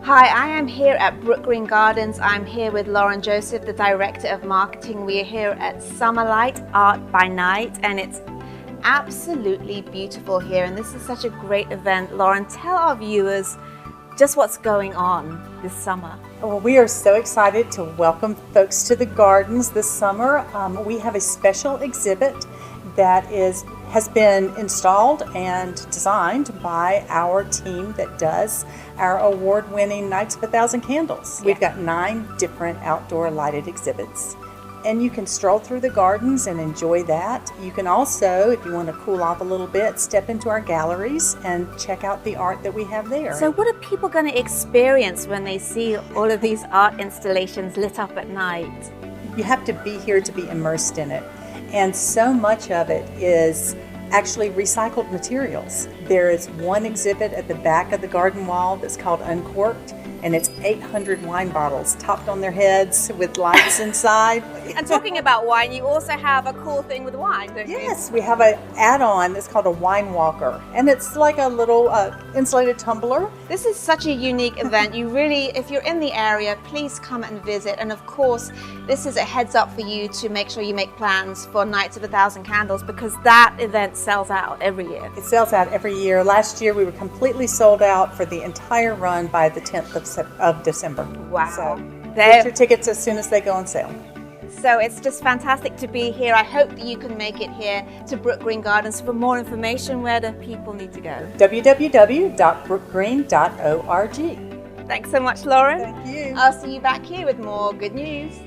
Hi, I am here at Brookgreen Gardens. I'm here with Lauren Joseph, the Director of Marketing. We are here at Summerlight Art by Night, and it's absolutely beautiful here. And this is such a great event. Lauren, tell our viewers just what's going on this summer. Well, we are so excited to welcome folks to the gardens this summer. We have a special exhibit that has been installed and designed by our team that does our award-winning Nights of 1,000 Candles. We've got 9 different outdoor lighted exhibits. And you can stroll through the gardens and enjoy that. You can also, if you want to cool off a little bit, step into our galleries and check out the art that we have there. So what are people going to experience when they see all of these art installations lit up at night? You have to be here to be immersed in it. And so much of it is actually recycled materials. There is one exhibit at the back of the garden wall that's called Uncorked, and it's 800 wine bottles topped on their heads with lights inside. And talking about wine, you also have a cool thing with wine, don't you? Yes, we have an add-on that's called a wine walker, and it's like a little insulated tumbler. This is such a unique event. You really, if you're in the area, please come and visit. And of course, this is a heads up for you to make sure you make plans for Nights of 1,000 Candles, because that event sells out every year. It sells out every year. Last year we were completely sold out for the entire run by the 10th of December. Wow. So get your tickets as soon as they go on sale. So it's just fantastic to be here. I hope that you can make it here to Brookgreen Gardens. For more information, where do people need to go? www.brookgreen.org. Thanks so much, Lauren. Thank you. I'll see you back here with more good news.